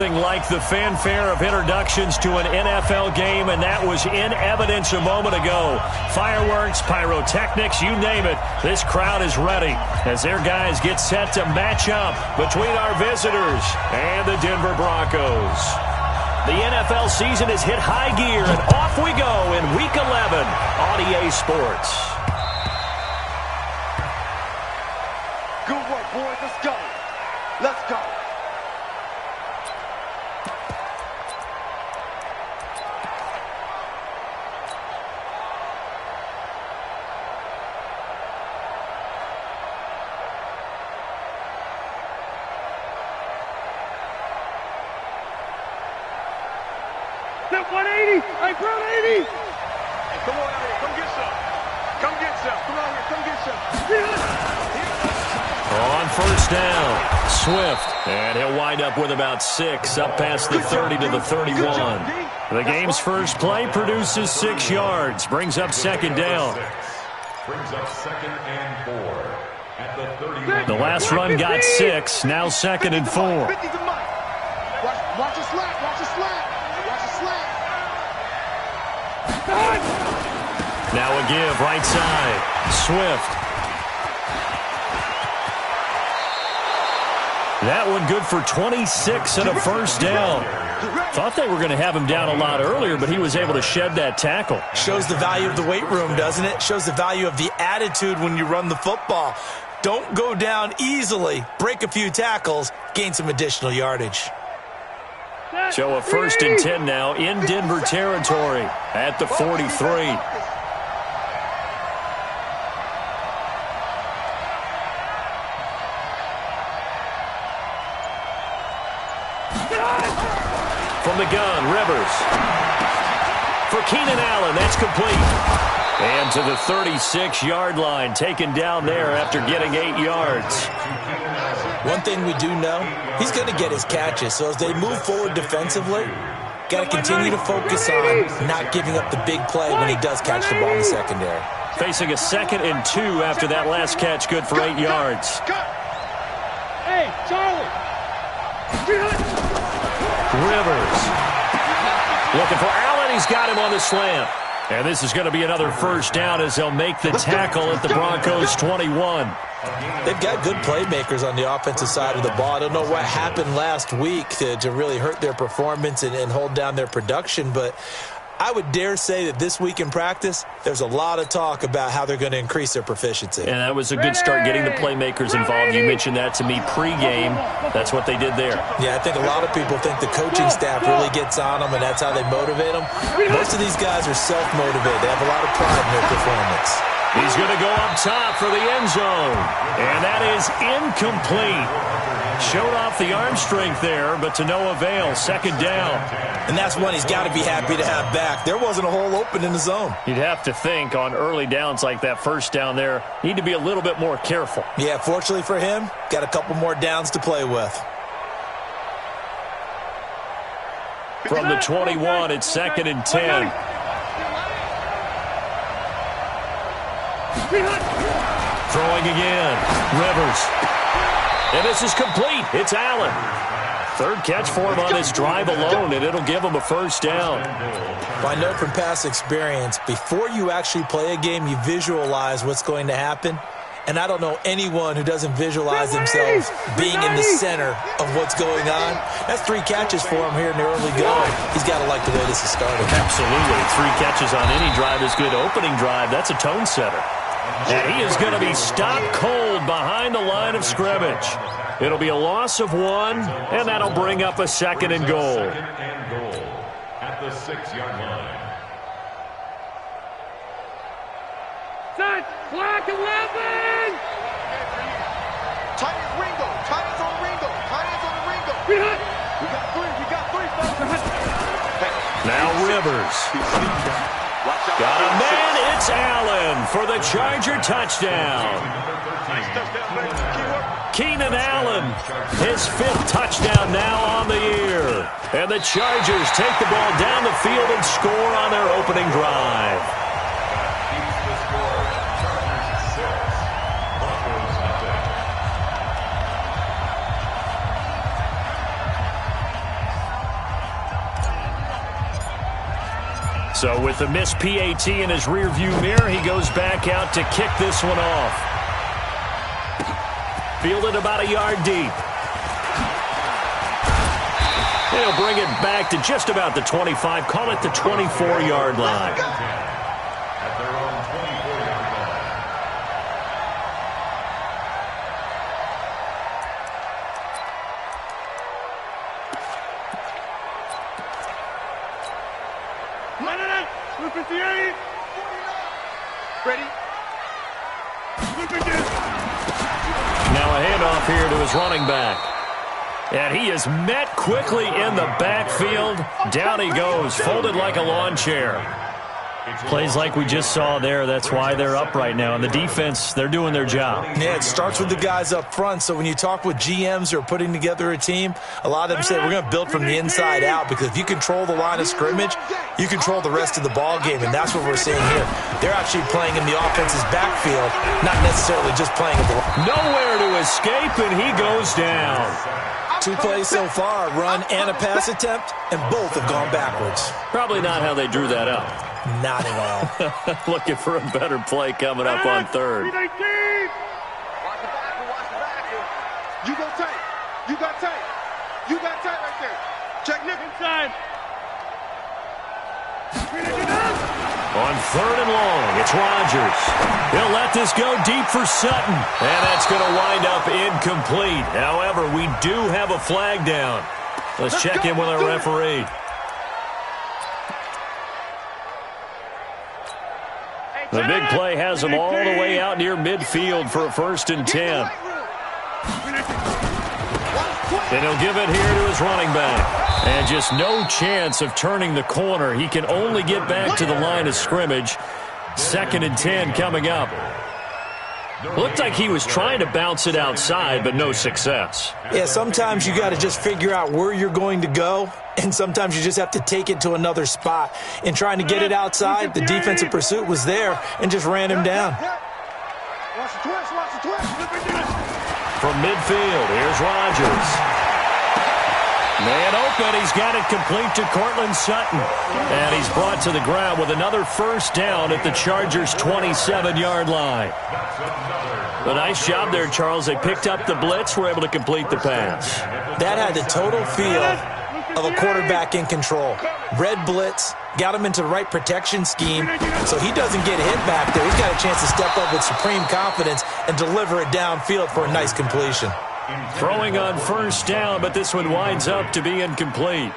Like the fanfare of introductions to an NFL game, and that was in evidence a moment ago. Fireworks, pyrotechnics, you name it. This crowd is ready as their guys get set to match up between our visitors and the Denver Broncos. The NFL season has hit high gear, and off we go in Week 11 on EA Sports. Good work, boys. Let's go. Let's go. That 180! I brought 80! Hey, come on out here. Come get some. Come get some. Come on here. Come get some. On first down, Swift. And he'll wind up with about 6, up past the 30 to the 31. The game's first play produces 6 yards. Brings up second down. Brings up 2nd and 4 at the 31. The last run got 6. Now 2nd and 4. Watch your slap. Watch your slap. Watch your slap. Now a give right side. Swift. That one good for 26 and a first down. Thought they were going to have him down a lot earlier, but he was able to shed that tackle. Shows the value of the weight room, doesn't it? Shows the value of the attitude when you run the football. Don't go down easily. Break a few tackles. Gain some additional yardage. So a 1st and 10 now in Denver territory at the 43. From the gun, Rivers. For Keenan Allen, that's complete. And to the 36-yard line, taken down there after getting 8 yards. One thing we do know, he's going to get his catches. So as they move forward defensively, got to continue to focus on not giving up the big play when he does catch the ball in the secondary. Facing a 2nd and 2 after that last catch, good for 8 yards. Hey, Charlie! Rivers. Looking for Allen. He's got him on the slant. And this is going to be another first down as they'll make the tackle at the Broncos' 21. They've got good playmakers on the offensive side of the ball. I don't know what happened last week to really hurt their performance and hold down their production, but I would dare say that this week in practice, there's a lot of talk about how they're going to increase their proficiency. And that was a good start getting the playmakers involved. You mentioned that to me pregame. That's what they did there. Yeah, I think a lot of people think the coaching staff really gets on them, and that's how they motivate them. Most of these guys are self-motivated. They have a lot of pride in their performance. He's going to go up top for the end zone. And that is incomplete. Showed off the arm strength there, but to no avail. 2nd down. And that's one he's got to be happy to have back. There wasn't a hole open in the zone. You'd have to think on early downs like that first down there, need to be a little bit more careful. Yeah, fortunately for him, got a couple more downs to play with. From the 21, it's 2nd and 10. Throwing again. Rivers. And this is complete. It's Allen. 3rd catch for him on this drive alone, and it'll give him a first down. Well, I know from past experience, before you actually play a game, you visualize what's going to happen. And I don't know anyone who doesn't visualize themselves being in the center of what's going on. That's 3 catches for him here in the early going. He's got to like the way this is starting. Absolutely. 3 catches on any drive is good. Opening drive, that's a tone setter. And he is going to be stopped cold behind the line of scrimmage. It'll be a loss of 1, and that'll bring up a 2nd and goal. 2nd and goal at the 6-yard line. Set! Clock 11! Tight ends Ringo. Tight ends on Ringo. Tight ends on Ringo. We got 3. We got 3, folks. Now Rivers. Got a man. It's Allen for the Charger touchdown. Keenan Allen, his 5th touchdown now on the year. And the Chargers take the ball down the field and score on their opening drive. So with the missed PAT in his rearview mirror, he goes back out to kick this one off. Fielded about a yard deep. He'll bring it back to just about the 25. Call it the 24-yard line. At their own 24-yard line. No. 58. Ready? Now a handoff here to his running back. And he is met quickly in the backfield. Down he goes, folded like a lawn chair. Plays like we just saw there. That's why they're up right now. And the defense, they're doing their job. Yeah, it starts with the guys up front. So when you talk with GMs who are putting together a team, a lot of them say we're going to build from the inside out, because if you control the line of scrimmage, you control the rest of the ball game, and that's what we're seeing here. They're actually playing in the offense's backfield, not necessarily just playing at the line. Nowhere to escape, and he goes down. 2 plays so far, a run and a pass attempt, and both have gone backwards. Probably not how they drew that up. Not at all. Looking for a better play coming up on third. Watch the backer, watch the backer. You go tight. You got tight. You got tight right there. Check Nick. Inside. On third and long, it's Rodgers. He'll let this go deep for Sutton. And that's going to wind up incomplete. However, we do have a flag down. Let's check in with our referee. The big play has him all the way out near midfield for a 1st and 10. And he'll give it here to his running back. And just no chance of turning the corner. He can only get back to the line of scrimmage. 2nd and 10 coming up. Looked like he was trying to bounce it outside, but no success. Yeah, sometimes you got to just figure out where you're going to go, and sometimes you just have to take it to another spot. In trying to get it outside, the defensive pursuit was there and just ran him down. Watch the twist, watch the twist. From midfield, here's Rodgers. Man open, he's got it complete to Cortland Sutton. And he's brought to the ground with another 1st down at the Chargers' 27-yard line. A nice job there, Charles. They picked up the blitz, were able to complete the pass. That had the total feel of a quarterback in control. Red blitz, got him into the right protection scheme, so he doesn't get hit back there. He's got a chance to step up with supreme confidence and deliver it downfield for a nice completion. Throwing on 1st down, but this one winds up to be incomplete.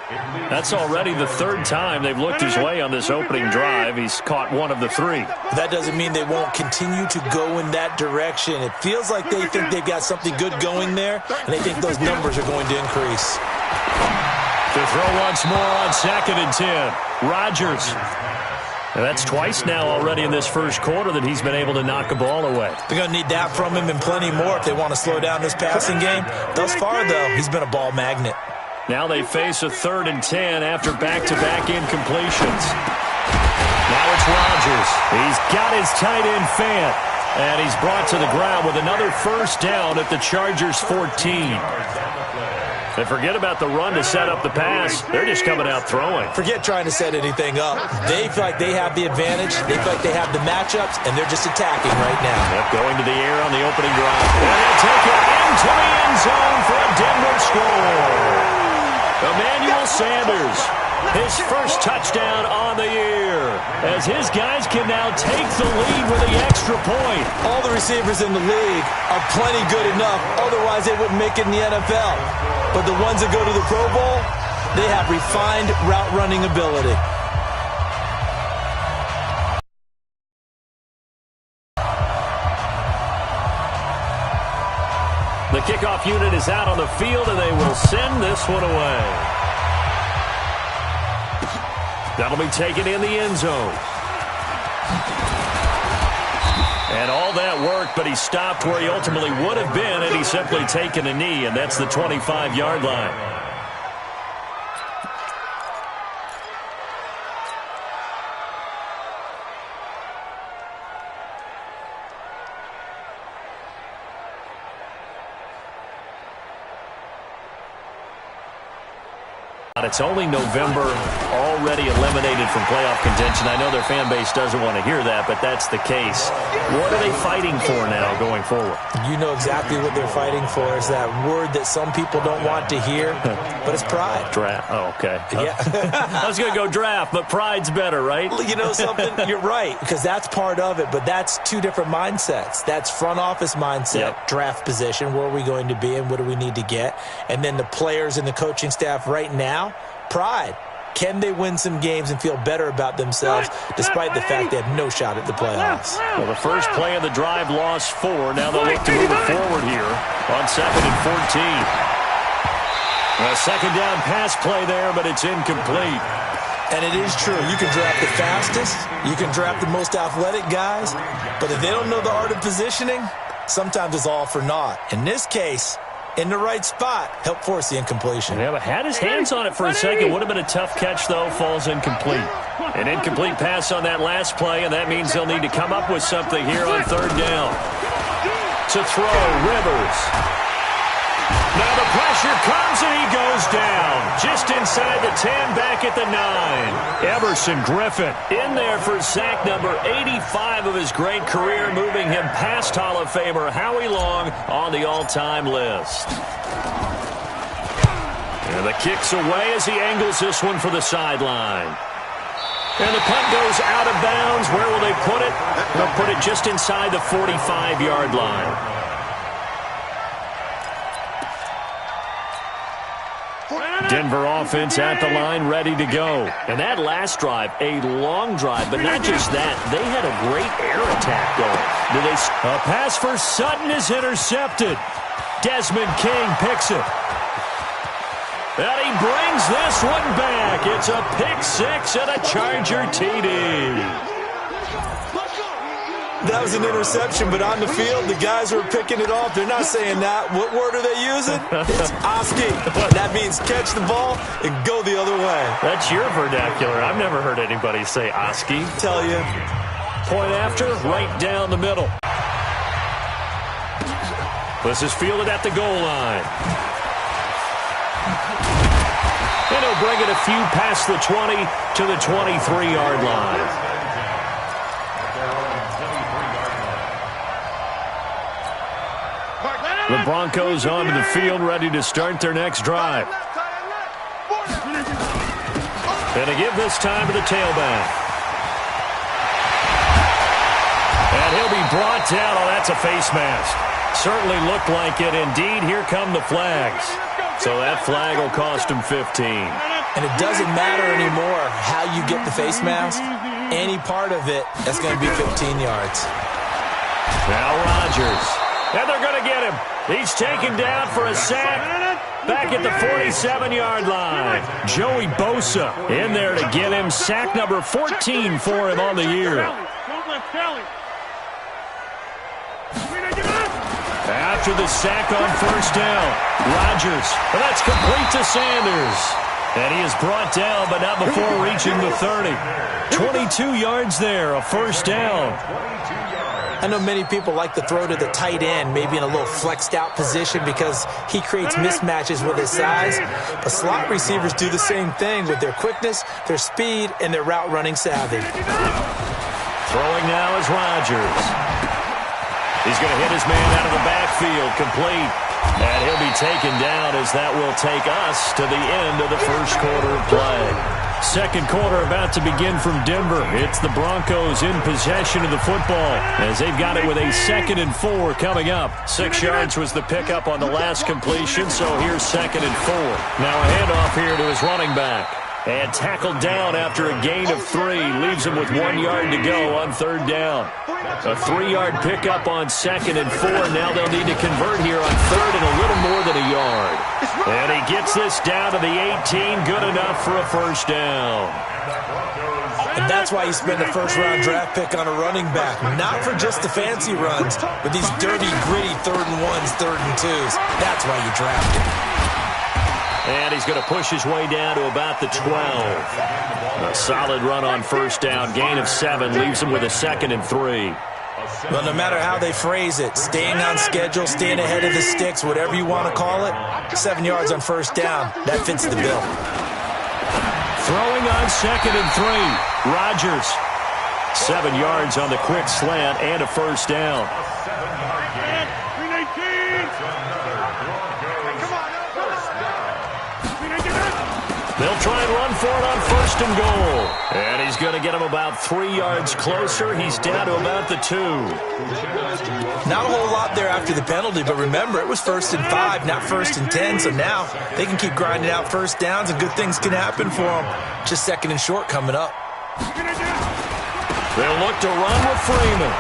That's already the 3rd time they've looked his way on this opening drive. He's caught one of the 3. That doesn't mean they won't continue to go in that direction. It feels like they think they've got something good going there, and they think those numbers are going to increase. To throw once more on 2nd and 10. Rodgers. And that's twice now already in this 1st quarter that he's been able to knock a ball away. They're going to need that from him and plenty more if they want to slow down this passing game. Thus far, though, he's been a ball magnet. Now they face a 3rd and 10 after back-to-back incompletions. Now it's Rodgers. He's got his tight end Fant. And he's brought to the ground with another 1st down at the Chargers' 14. And forget about the run to set up the pass. They're just coming out throwing. Forget trying to set anything up. They feel like they have the advantage. They feel like they have the matchups, and they're just attacking right now. Yep, going to the air on the opening drive. And he'll take it into the end zone for a Denver score. Emmanuel Sanders, his 1st touchdown on the year, as his guys can now take the lead with the extra point. All the receivers in the league are plenty good enough, otherwise they wouldn't make it in the NFL. But the ones that go to the Pro Bowl, they have refined route running ability. The kickoff unit is out on the field, and they will send this one away. That'll be taken in the end zone. And all that worked, but he stopped where he ultimately would have been, and he's simply taken a knee, and that's the 25-yard line. God, it's only November, already eliminated from playoff contention. I know their fan base doesn't want to hear that, but that's the case. What are they fighting for now going forward? You know exactly what they're fighting for. Is that word that some people don't want to hear, but it's pride. Draft. Oh, okay. Yeah. I was going to go draft, but pride's better, right? You know something? You're right, because that's part of it, but that's two different mindsets. That's front office mindset, draft position, where are we going to be and what do we need to get? And then the players and the coaching staff right now, pride. Can they win some games and feel better about themselves despite the fact they have no shot at the playoffs? Well, the first play of the drive lost 4. Now they'll look to move it forward here on 2nd and 14. A second down pass play there, but it's incomplete. And it is true. You can draft the fastest. You can draft the most athletic guys. But if they don't know the art of positioning, sometimes it's all for naught. In this case, in the right spot, help force the incompletion. Yeah, but had his hands on it for a second. Would have been a tough catch, though. Falls incomplete. An incomplete pass on that last play, and that means they'll need to come up with something here on 3rd down. To throw, Rivers. Now the pressure comes, and he goes down. Just inside the 10, back at the 9. Emerson Griffin in there for sack number 85 of his great career, moving him past Hall of Famer Howie Long on the all-time list. And the kick's away as he angles this one for the sideline. And the punt goes out of bounds. Where will they put it? They'll put it just inside the 45-yard line. Denver offense at the line, ready to go. And that last drive, a long drive, but not just that. They had a great air attack going. A pass for Sutton is intercepted. Desmond King picks it. And he brings this one back. It's a pick 6 and a Charger TD. That was an interception, but on the field, the guys who are picking it off, they're not saying that. What word are they using? It's Oski. That means catch the ball and go the other way. That's your vernacular. I've never heard anybody say Oski. Tell you. Point after, right down the middle. This is fielded at the goal line. And he'll bring it a few past the 20 to the 23-yard line. The Broncos onto the field, ready to start their next drive. And to give this time to the tailback. And he'll be brought down. Oh, that's a face mask. Certainly looked like it. Indeed, here come the flags. So that flag will cost him 15. And it doesn't matter anymore how you get the face mask. Any part of it, that's going to be 15 yards. Now Rodgers. And they're going to get him. He's taken down for a sack back at the 47-yard line. Joey Bosa in there to get him. Sack number 14 for him on the year. After the sack on 1st down, Rodgers. And that's complete to Sanders. And he is brought down, but not before reaching the 30. 22 yards there, a 1st down. I know many people like to throw to the tight end, maybe in a little flexed out position because he creates mismatches with his size. But slot receivers do the same thing with their quickness, their speed, and their route running savvy. Throwing now is Rodgers. He's going to hit his man out of the backfield, complete. And he'll be taken down as that will take us to the end of the first quarter of play. Second quarter about to begin from Denver. It's the Broncos in possession of the football as they've got it with a 2nd and 4 coming up. 6 yards was the pickup on the last completion, so here's 2nd and 4. Now a handoff here to his running back. And tackled down after a gain of 3. Leaves him with 1 yard to go on 3rd down. A 3-yard pickup on 2nd and 4. Now they'll need to convert here on 3rd and a little more than a yard. And he gets this down to the 18. Good enough for a 1st down. And that's why you spend a first-round draft pick on a running back. Not for just the fancy runs, but these dirty, gritty 3rd and 1s, 3rd and 2s. That's why you draft him. And he's going to push his way down to about the 12. A solid run on 1st down. Gain of 7 leaves him with a 2nd and 3. Well, no matter how they phrase it, staying on schedule, staying ahead of the sticks, whatever you want to call it, 7 yards on 1st down, that fits the bill. Throwing on 2nd and 3. Rodgers. 7 yards on the quick slant and a first down. They'll try and run for it on 1st and goal. And he's going to get him about 3 yards closer. He's down to about the 2. Not a whole lot there after the penalty, but remember, it was 1st and 5, not 1st and 10. So now they can keep grinding out first downs, and good things can happen for them. Just 2nd and short coming up. They'll look to run with Freeman.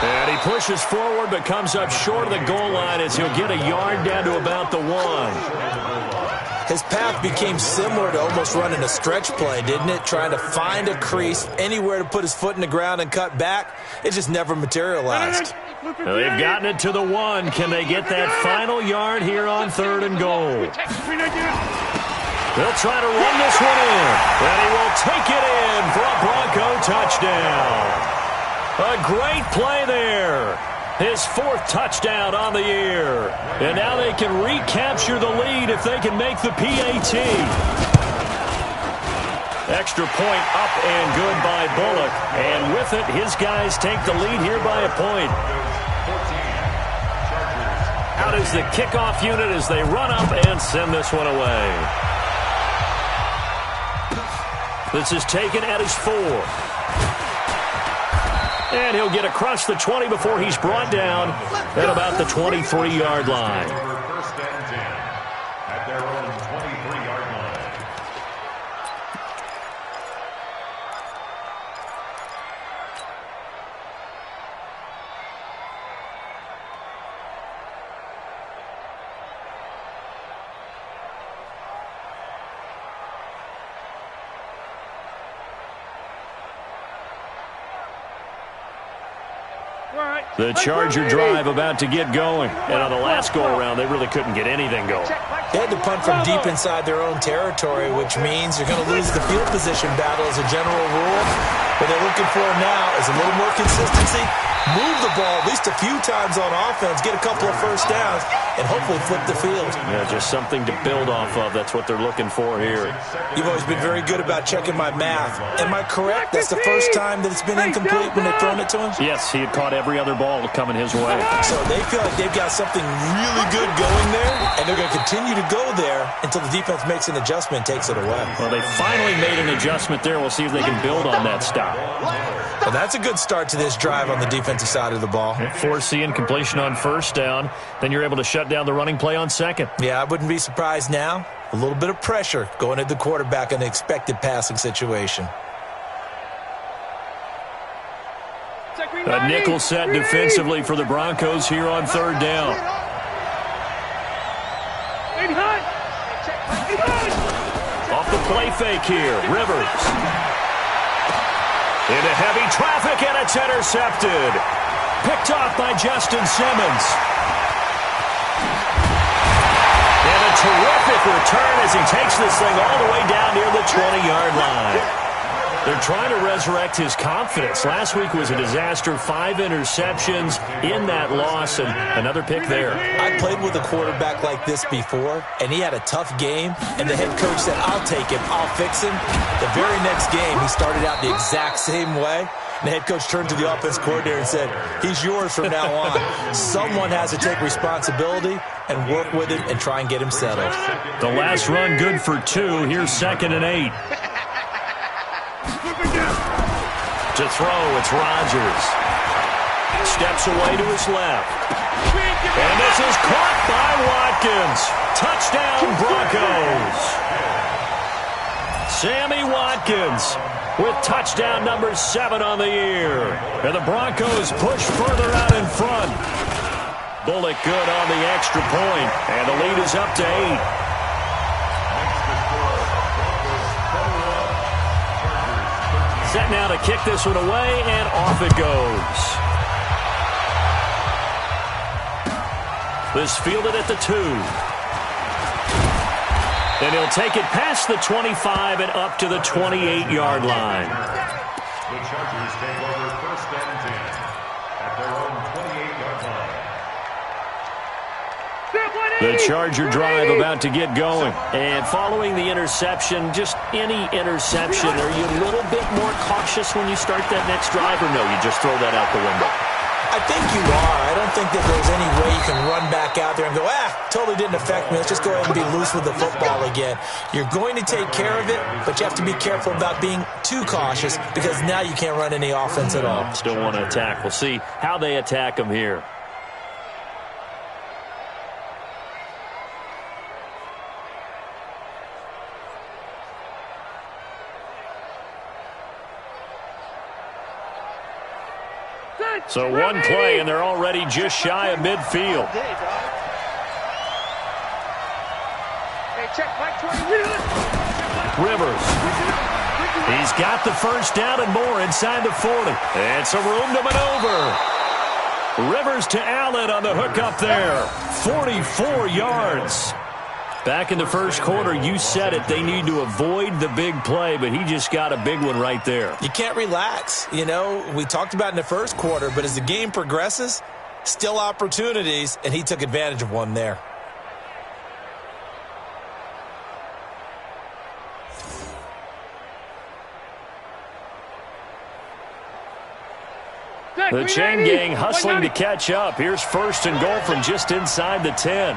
And he pushes forward but comes up short of the goal line as he'll get a yard down to about the 1. His path became similar to almost running a stretch play, didn't it? Trying to find a crease, anywhere to put his foot in the ground and cut back. It just never materialized. Well, they've gotten it to the 1. Can they get that final yard here on 3rd and goal? They'll try to run this one in. And he will take it in for a Bronco touchdown. A great play there. His 4th touchdown on the year. And now they can recapture the lead if they can make the PAT. Extra point up and good by Bullock. And with it, his guys take the lead here by a point. Out is the kickoff unit as they run up and send this one away. This is taken at his 4. And he'll get across the 20 before he's brought down at about the 23-yard line. First and 10 at their own 23-yard line. The Charger drive about to get going. And on the last go-around, they really couldn't get anything going. They had to punt from deep inside their own territory, which means you're going to lose the field position battle as a general rule. What they're looking for now is a little more consistency, move the ball at least a few times on offense, get a couple of first downs, and hopefully flip the field. Yeah, just something to build off of. That's what they're looking for here. You've always been very good about checking my math. Am I correct? That's the first time that it's been incomplete when they've thrown it to him? Yes, he had caught every other ball coming his way. So they feel like they've got something really good going there, and they're going to continue to go there until the defense makes an adjustment and takes it away. Well, they finally made an adjustment there. We'll see if they can build on that stop. Well, that's a good start to this drive on the defensive side of the ball. Force the incompletion on 1st down. Then you're able to shut down the running play on 2nd. Yeah, I wouldn't be surprised now. A little bit of pressure going at the quarterback in the expected passing situation. A nickel set defensively for the Broncos here on 3rd down. Off the play fake here, Rivers. Into heavy traffic, and it's intercepted. Picked off by Justin Simmons. And a terrific return as he takes this thing all the way down near the 20-yard line. They're trying to resurrect his confidence. Last week was a disaster. 5 interceptions in that loss, and another pick there. I played with a quarterback like this before, and he had a tough game, and the head coach said, I'll take him, I'll fix him. The very next game, he started out the exact same way. And the head coach turned to the offense coordinator and said, he's yours from now on. Someone has to take responsibility and work with him and try and get him settled. The last run good for 2. Here's 2nd and 8. To throw, it's Rodgers. Steps away to his left. And this is caught by Watkins. Touchdown, Broncos. Sammy Watkins with touchdown number 7 on the year. And the Broncos push further out in front. Bullock good on the extra point. And the lead is up to 8. Set now to kick this one away, and off it goes. This fielded at the 2. And he'll take it past the 25 and up to the 28-yard line. The Chargers take over 1st and 10 at their own 28-yard line. Step 180! The Charger drive about to get going. And following the interception, just any interception, are you a little bit more cautious when you start that next drive, or no, you just throw that out the window? I think you are. I don't think that there's any way you can run back out there and go, totally didn't affect me. Let's just go ahead and be loose with the football again. You're going to take care of it, but you have to be careful about being too cautious because now you can't run any offense at all. Still want to attack. We'll see how they attack them here. So one play, and they're already just shy of midfield. Rivers. He's got the first down and more inside the 40. And some room to maneuver. Rivers to Allen on the hook up there. 44 yards. Back in the first quarter, you said it, they need to avoid the big play, but he just got a big one right there. You can't relax. You know, we talked about in the first quarter, but as the game progresses, still opportunities, and he took advantage of one there. The chain gang hustling to catch up. Here's first and goal from just inside the 10.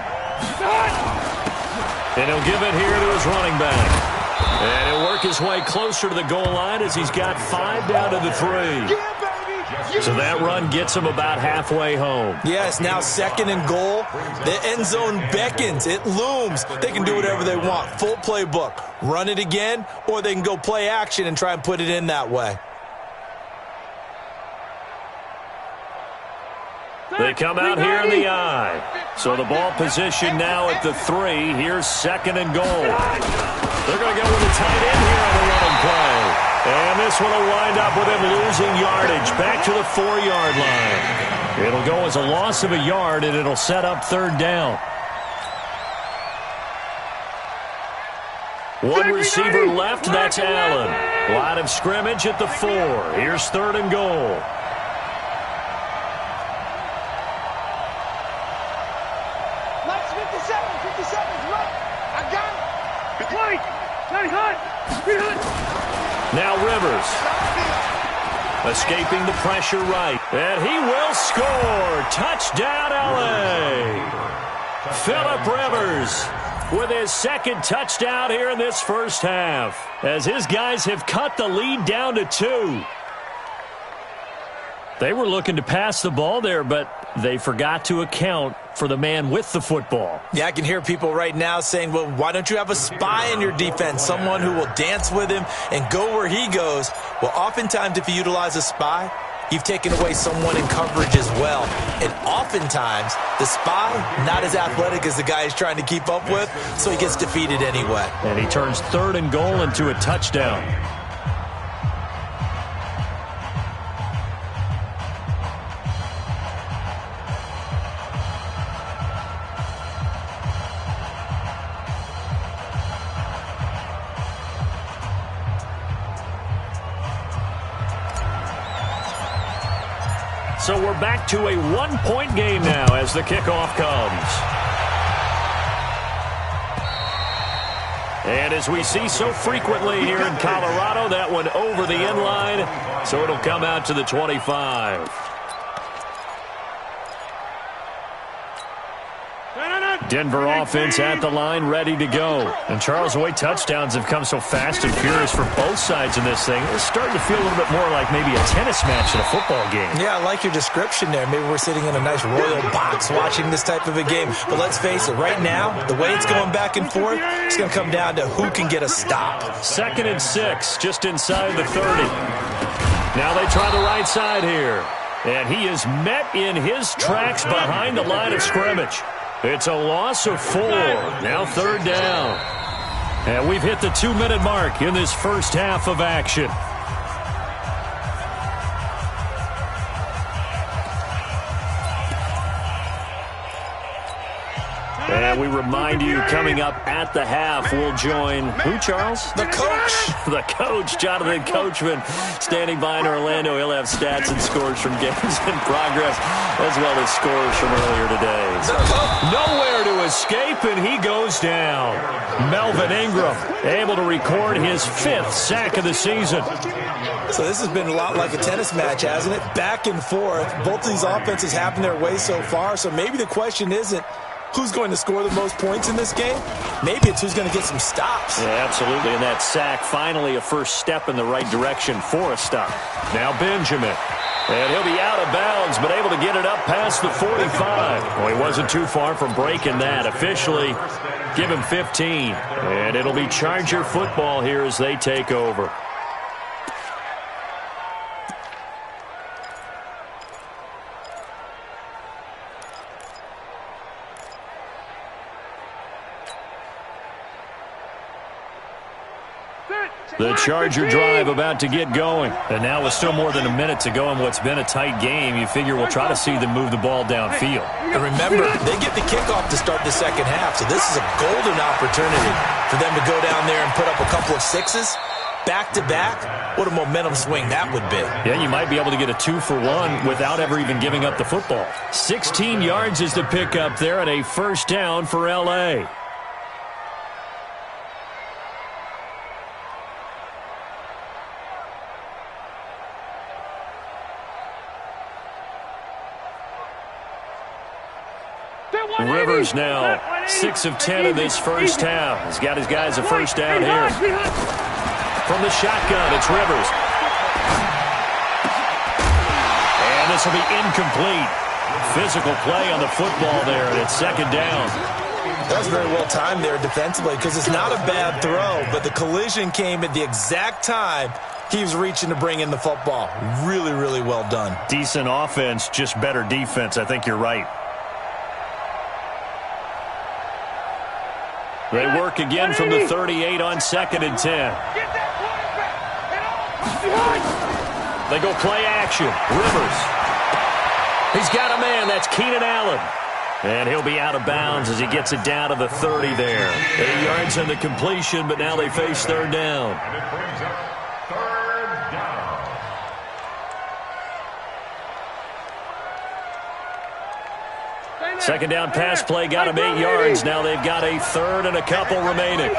And he'll give it here to his running back. And he'll work his way closer to the goal line as he's got 5 down to the 3. So that run gets him about halfway home. Yes, now second and goal. The end zone beckons. It looms. They can do whatever they want. Full playbook. Run it again, or they can go play action and try and put it in that way. They come out here in the eye. So the ball position now at the 3. Here's second and goal. They're going to go with a tight end here on the running play. And this one will wind up with him losing yardage back to the 4-yard line. It'll go as a loss of a yard, and it'll set up third down. One receiver left, that's Allen. Line of scrimmage at the 4. Here's third and goal. Now Rivers. Escaping the pressure right. And he will score. Touchdown, LA. Phillip Rivers with his second touchdown here in this first half, as his guys have cut the lead down to 2. They were looking to pass the ball there, but they forgot to account for the man with the football. Yeah, I can hear people right now saying, well, why don't you have a spy in your defense, someone who will dance with him and go where he goes? Well, oftentimes if you utilize a spy, you've taken away someone in coverage as well. And oftentimes, the spy, not as athletic as the guy he's trying to keep up with, so he gets defeated anyway. And he turns third and goal into a touchdown. So we're back to a one-point game now as the kickoff comes. And as we see so frequently here in Colorado, that one over the end line, so it'll come out to the 25. Denver offense at the line, ready to go. And Charles, the way touchdowns have come so fast and furious for both sides in this thing, it's starting to feel a little bit more like maybe a tennis match in a football game. Yeah, I like your description there. Maybe we're sitting in a nice royal box watching this type of a game. But let's face it, right now, the way it's going back and forth, it's going to come down to who can get a stop. 2nd and 6, just inside the 30. Now they try the right side here. And he is met in his tracks behind the line of scrimmage. It's a loss of 4. Now third down. And we've hit the 2-minute mark in this first half of action. And we remind you, coming up at the half, we'll join who, Charles? The coach. The coach, Jonathan Coachman, standing by in Orlando. He'll have stats and scores from games in progress, as well as scores from earlier today. Nowhere to escape, and he goes down. Melvin Ingram able to record his 5th sack of the season. So this has been a lot like a tennis match, hasn't it? Back and forth. Both of these offenses happen their way so far, so maybe the question isn't who's going to score the most points in this game. Maybe it's who's going to get some stops. Yeah, absolutely, and that sack finally a first step in the right direction for a stop. Now Benjamin. And he'll be out of bounds, but able to get it up past the 45. Well, he wasn't too far from breaking that. Officially, give him 15. And it'll be Charger football here as they take over. The Charger drive about to get going. And now with still more than a minute to go in what's been a tight game, you figure we'll try to see them move the ball downfield. And remember, they get the kickoff to start the second half, so this is a golden opportunity for them to go down there and put up a couple of sixes. Back-to-back, what a momentum swing that would be. Yeah, you might be able to get a 2-for-1 without ever even giving up the football. 16 yards is the pickup there and a first down for L.A. Rivers now 6 of 10 in this first half. He's got his guys a first down here. From the shotgun, it's Rivers. And this will be incomplete. Physical play on the football there, and it's second down. That was very well timed there defensively because it's not a bad throw, but the collision came at the exact time he was reaching to bring in the football. Really, really well done. Decent offense, just better defense. I think you're right. They work again from the 38 on 2nd and 10. They go play action. Rivers. He's got a man. That's Keenan Allen. And he'll be out of bounds as he gets it down to the 30 there. 8 yards on the completion, but now they face third down. And it brings up third down. Second down pass play got him 8 yards. Now they've got a third and a couple remaining.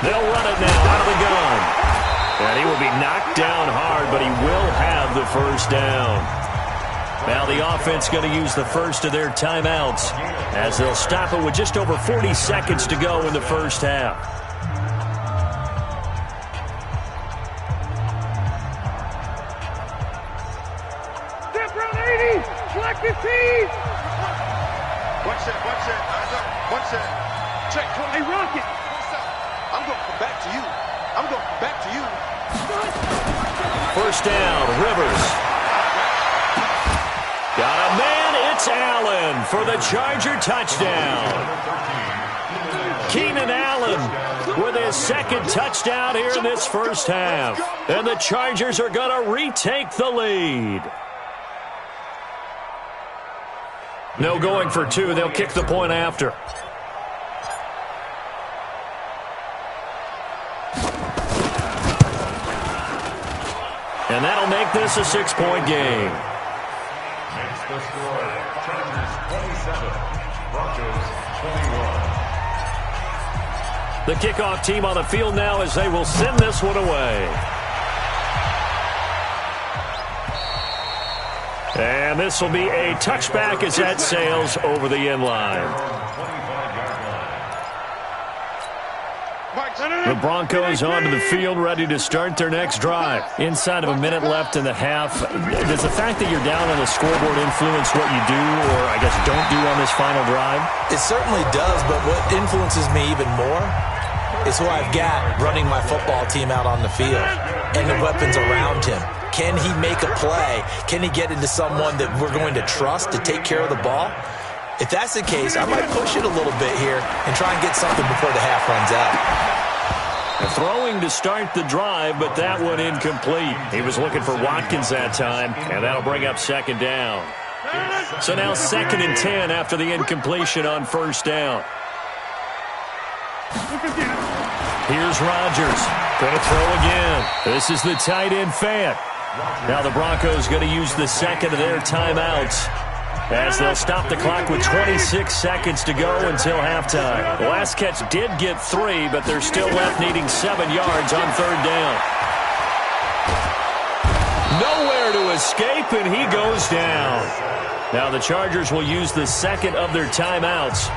They'll run it now out of the gun. And he will be knocked down hard, but he will have the first down. Now the offense going to use the first of their timeouts as they'll stop it with just over 40 seconds to go in the first half. Lac 15! One set, eyes up, one set. Check, Hey, Rocket! I'm going to come back to you. I'm going to come back to you. First down, Rivers. Got a man, it's Allen for the Charger touchdown. Keenan Allen with his second touchdown here in this first half. And the Chargers are going to retake the lead. No going for two. They'll kick the point after. And that'll make this a 6-point game. Makes the score Chargers 27, Broncos 21. The kickoff team on the field now as they will send this one away. And this will be a touchback as that sails over the end line. The Broncos onto the field, ready to start their next drive. Inside of a minute left in the half, does the fact that you're down on the scoreboard influence what you do, or I guess don't do on this final drive? It certainly does, but what influences me even more is who I've got running my football team out on the field and the weapons around him. Can he make a play? Can he get into someone that we're going to trust to take care of the ball? If that's the case, I might push it a little bit here and try and get something before the half runs out. Throwing to start the drive, but that one incomplete. He was looking for Watkins that time, and that'll bring up second down. So now 2nd and 10 after the incompletion on first down. Here's Rodgers. Going to throw again. This is the tight end Fant. Now the Broncos going to use the second of their timeouts as they'll stop the clock with 26 seconds to go until halftime. The last catch did get 3, but they're still left needing 7 yards on third down. Nowhere to escape, and he goes down. Now the Chargers will use the second of their timeouts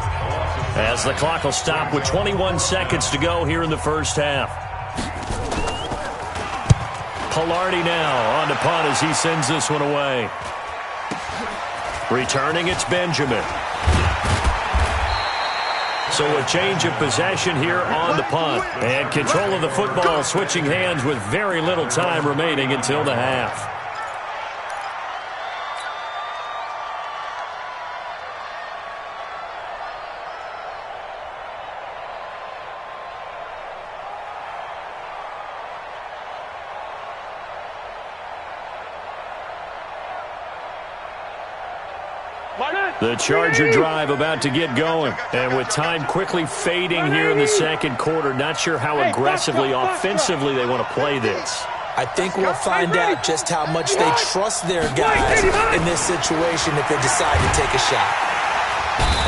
as the clock will stop with 21 seconds to go here in the first half. Pilardi now on to punt as he sends this one away. Returning, it's Benjamin. So a change of possession here on the punt. And control of the football switching hands with very little time remaining until the half. The Charger drive about to get going. And with time quickly fading here in the second quarter, not sure how aggressively, offensively they want to play this. I think we'll find out just how much they trust their guys in this situation if they decide to take a shot.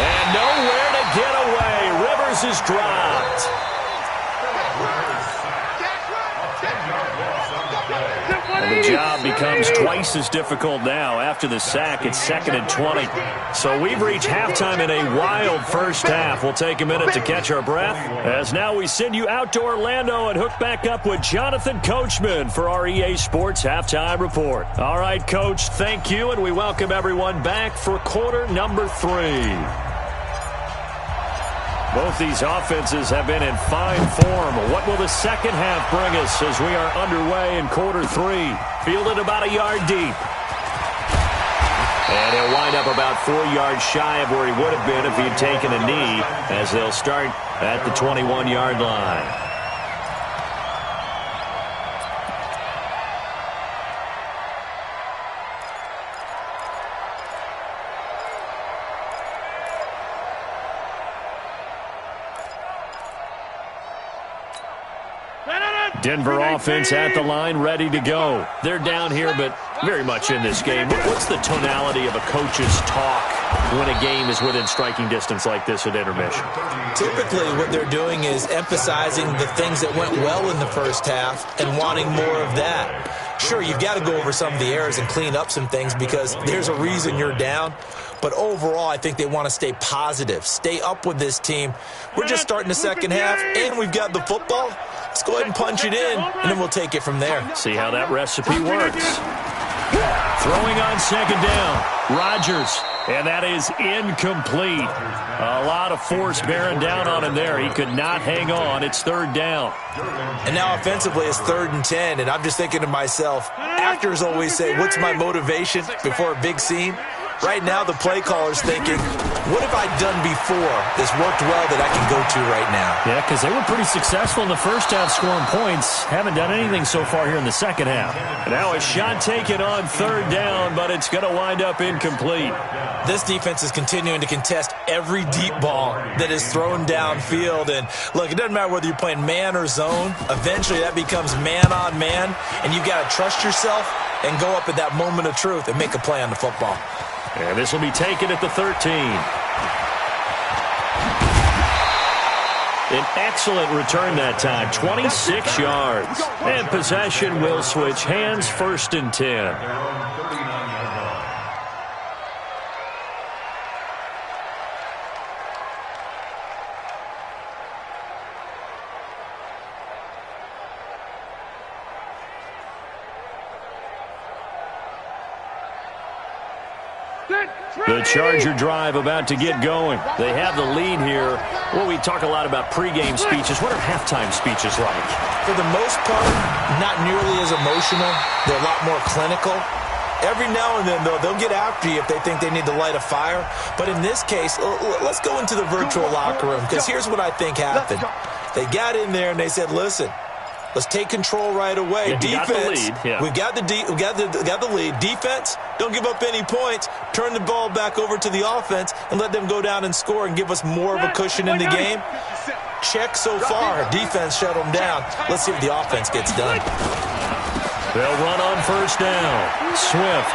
And nowhere to get away. Rivers is dropped. And the job becomes twice as difficult now. After the sack, it's 2nd and 20. So we've reached halftime in a wild first half. We'll take a minute to catch our breath, as now we send you out to Orlando and hook back up with Jonathan Coachman for our EA Sports Halftime Report. All right, Coach, thank you, and we welcome everyone back for quarter number 3. Both these offenses have been in fine form. What will the second half bring us as we are underway in quarter 3? Fielded about a yard deep. And he'll wind up about 4 yards shy of where he would have been if he'd taken a knee, as they'll start at the 21-yard line. Denver offense at the line, ready to go. They're down here, but very much in this game. What's the tonality of a coach's talk when a game is within striking distance like this at intermission? Typically, what they're doing is emphasizing the things that went well in the first half and wanting more of that. Sure, you've got to go over some of the errors and clean up some things because there's a reason you're down. But overall, I think they want to stay positive, stay up with this team. We're just starting the second half, and we've got the football. Let's go ahead and punch it in, and then we'll take it from there. See how that recipe works. Throwing on second down, Rodgers, and that is incomplete. A lot of force bearing down on him there. He could not hang on. It's third down. And now offensively it's 3rd and 10, and I'm just thinking to myself, actors always say, what's my motivation before a big scene? Right now, the play caller's thinking, what have I done before that's worked well that I can go to right now? Yeah, because they were pretty successful in the first half scoring points. Haven't done anything so far here in the second half. And now a shot taken on third down, but it's going to wind up incomplete. This defense is continuing to contest every deep ball that is thrown downfield. And look, it doesn't matter whether you're playing man or zone. Eventually, that becomes man on man, and you've got to trust yourself and go up at that moment of truth and make a play on the football. And this will be taken at the 13. An excellent return that time, 26 yards. And possession will switch hands, 1st and 10. The Charger drive about to get going. They have the lead here. Well, we talk a lot about pregame speeches. What are halftime speeches like? For the most part, not nearly as emotional. They're a lot more clinical. Every now and then, though, they'll get after you if they think they need to light a fire. But in this case, let's go into the virtual locker room, because here's what I think happened. They got in there and they said, listen, Let's take control right away. Yeah, Defense, we got the lead. we got the lead. Defense, don't give up any points. Turn the ball back over to the offense and let them go down and score and give us more of a cushion in the game. Check so far. Defense shut them down. Let's see if the offense gets done. They'll run on first down. Swift.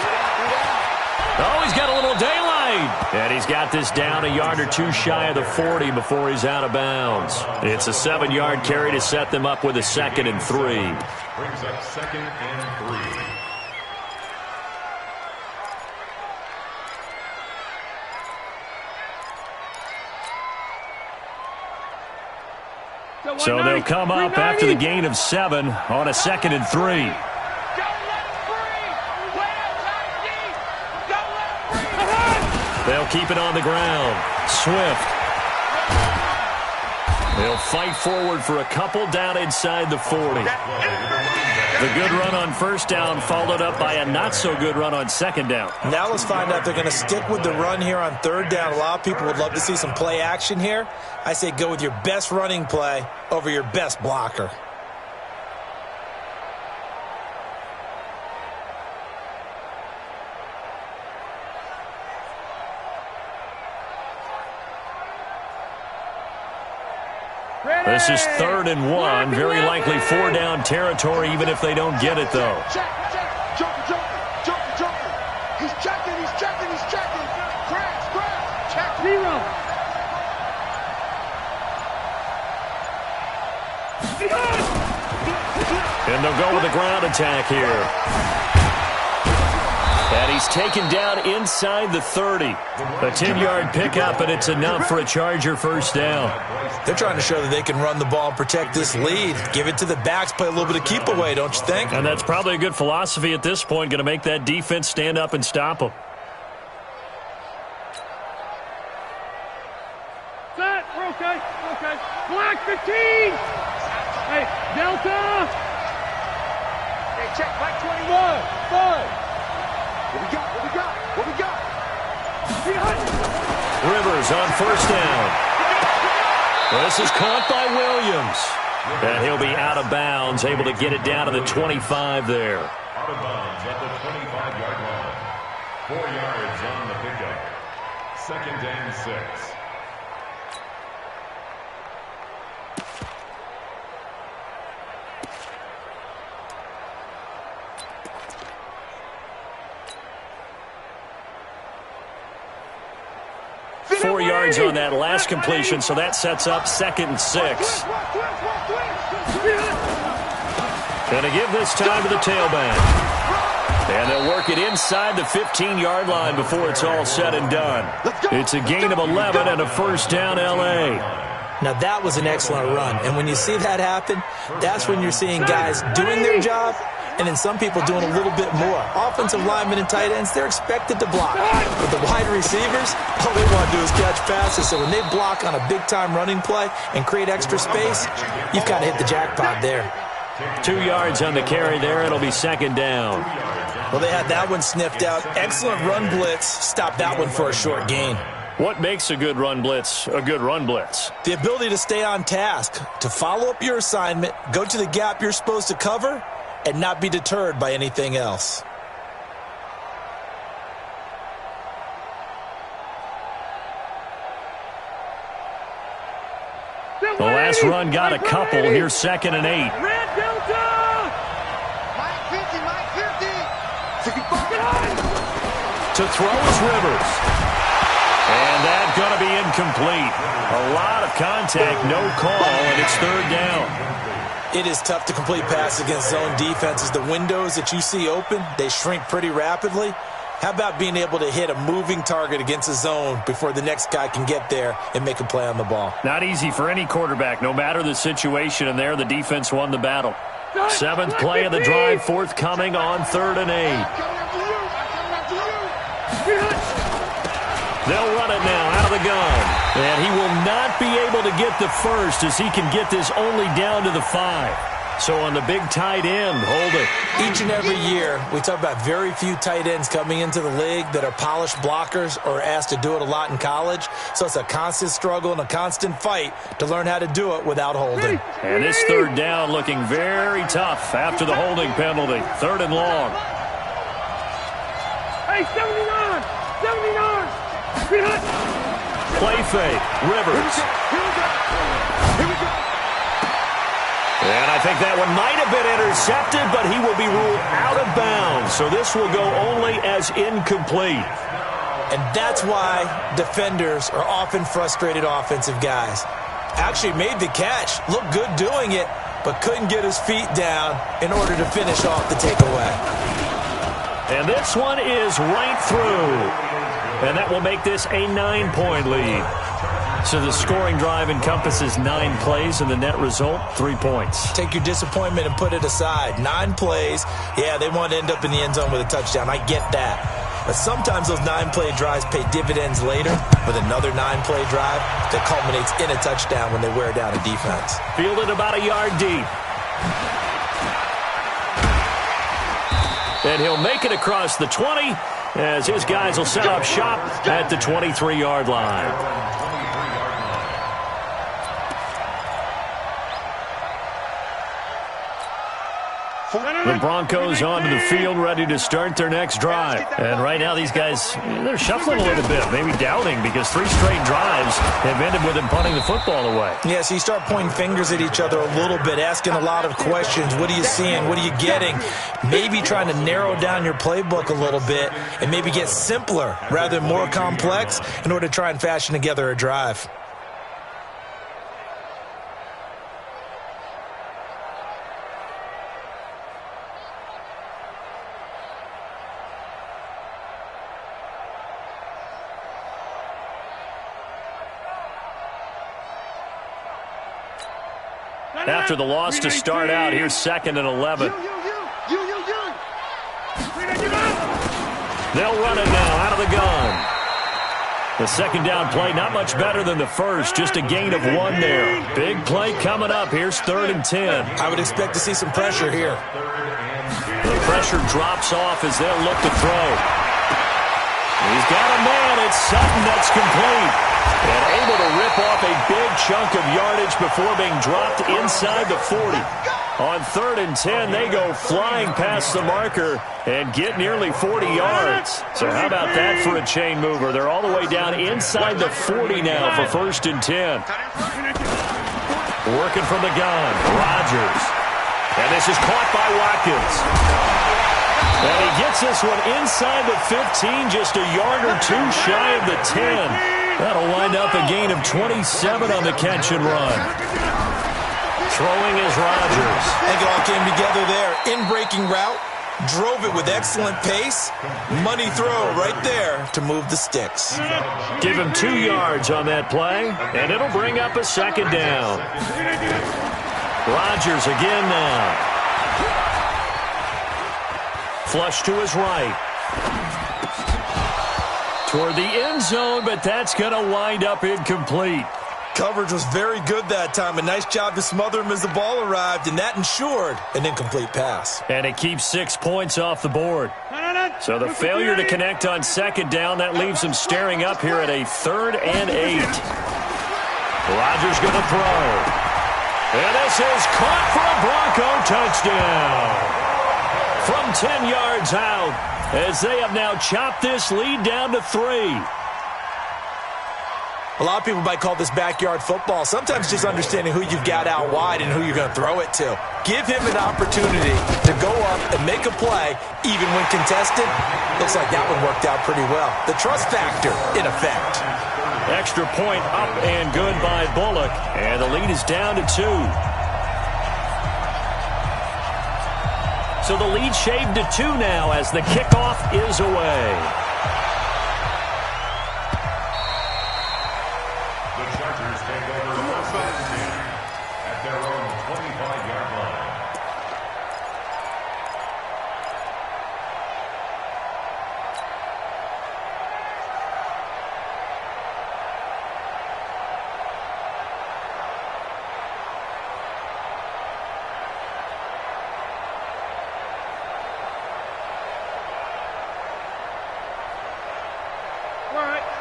Oh, he's got a little daylight. And he's got this down a yard or two shy of the 40 before he's out of bounds. It's a 7-yard carry to set them up with a 2nd and 3. Brings up 2nd and 3. So they'll come up after the gain of 7 on a 2nd and 3. They'll keep it on the ground. Swift. They'll fight forward for a couple down inside the 40. The good run on first down followed up by a not-so-good run on 2nd down. Now let's find out if they're going to stick with the run here on 3rd down. A lot of people would love to see some play action here. I say go with your best running play over your best blocker. This is 3rd and 1. Very likely 4-down territory, even if they don't get it, though. Check. Joker. He's checking. Crash. Check. 0. And they'll go with a ground attack here. And he's taken down inside the 30. A 10-yard pickup, and it's enough for a Charger first down. They're trying to show that they can run the ball and protect this lead. Give it to the backs, play a little bit of keep away, don't you think? And that's probably a good philosophy at this point, going to make that defense stand up and stop them. Set. We're okay. Black 15. Hey, Delta. Hey, check. Black 21. 5. What we got? Rivers on first down. This is caught by Williams. And he'll be out of bounds, able to get it down to the 25 there. Out of bounds at the 25-yard line. 4 yards on the pickup. 2nd and 6. Four yards on that last completion, so that sets up 2nd and 6. Going to give this time to the tailback. And they'll work it inside the 15-yard line before it's all said and done. It's a gain of 11 and a first down, L.A. Now, that was an excellent run. And when you see that happen, that's when you're seeing guys doing their job and then some people doing a little bit more. Offensive linemen and tight ends, they're expected to block. But the wide receivers, all they want to do is catch passes. So when they block on a big-time running play and create extra space, you've got to hit the jackpot there. 2 yards on the carry there. It'll be 2nd down. Well, they had that one sniffed out. Excellent run blitz. Stop that one for a short gain. What makes a good run blitz a good run blitz? The ability to stay on task, to follow up your assignment, go to the gap you're supposed to cover, and not be deterred by anything else. The last run got a couple. Here's 2nd and 8. Red Delta! Mike 50. To throw is Rivers. And that's going to be incomplete. A lot of contact, no call, and it's 3rd down. It is tough to complete passes against zone defenses. The windows that you see open, they shrink pretty rapidly. How about being able to hit a moving target against a zone before the next guy can get there and make a play on the ball? Not easy for any quarterback, no matter the situation, and there the defense won the battle. 7th play of the drive, forthcoming on 3rd and 8. They'll run it now out of the gun. And he will not be able to get the first as he can get this only down to the 5. So on the big tight end, hold it. Each and every year, we talk about very few tight ends coming into the league that are polished blockers or asked to do it a lot in college. So it's a constant struggle and a constant fight to learn how to do it without holding. And this third down looking very tough after the holding penalty. 3rd and long. Hey, 79! 79! Play fake. Rivers. Here we go. And I think that one might have been intercepted, but he will be ruled out of bounds. So this will go only as incomplete. And that's why defenders are often frustrated offensive guys. Actually made the catch, looked good doing it, but couldn't get his feet down in order to finish off the takeaway. And this one is right through. And that will make this a 9-point lead. So the scoring drive encompasses 9 plays, and the net result, 3 points. Take your disappointment and put it aside. 9 plays. Yeah, they want to end up in the end zone with a touchdown. I get that. But sometimes those 9-play drives pay dividends later with another 9-play drive that culminates in a touchdown when they wear down a defense. Fielded about a yard deep. And he'll make it across the 20 as his guys will set up shop at the 23-yard line. The Broncos onto the field, ready to start their next drive. And right now, these guys, they're shuffling a little bit, maybe doubting, because 3 straight drives have ended with them punting the football away. Yeah, so you start pointing fingers at each other a little bit, asking a lot of questions. What are you seeing? What are you getting? Maybe trying to narrow down your playbook a little bit and maybe get simpler rather than more complex in order to try and fashion together a drive. After the loss to start out, here's 2nd and 11. They'll run it now out of the gun. The second down play, not much better than the first, just a gain of 1 there. Big play coming up. Here's 3rd and 10. I would expect to see some pressure here. The pressure drops off as they'll look to throw. He's got a man. It's Sutton that's complete. And able to rip off a big chunk of yardage before being dropped inside the 40. On 3rd and 10, they go flying past the marker and get nearly 40 yards. So how about that for a chain mover? They're all the way down inside the 40 now for 1st and 10. Working from the gun, Rodgers. And this is caught by Watkins. And he gets this one inside the 15, just a yard or 2 shy of the 10. That'll wind up a gain of 27 on the catch and run. Throwing is Rodgers. I think it all came together there. In-breaking route, drove it with excellent pace. Money throw right there to move the sticks. Give him 2 yards on that play, and it'll bring up a 2nd down. Rodgers again now. Flush to his right. Toward the end zone, but that's going to wind up incomplete. Coverage was very good that time. A nice job to smother him as the ball arrived, and that ensured an incomplete pass. And it keeps 6 points off the board. So the failure to connect on 2nd down, that leaves him staring up here at a 3rd and 8. Rodgers going to throw. And this is caught for a Bronco touchdown. From 10 yards out, as they have now chopped this lead down to 3. A lot of people might call this backyard football. Sometimes just understanding who you've got out wide and who you're going to throw it to. Give him an opportunity to go up and make a play, even when contested. Looks like that one worked out pretty well. The trust factor, in effect. Extra point up and good by Bullock. And the lead is down to 2. So the lead shaved to 2 now as the kickoff is away. The Chargers take over at their own 25-yard line.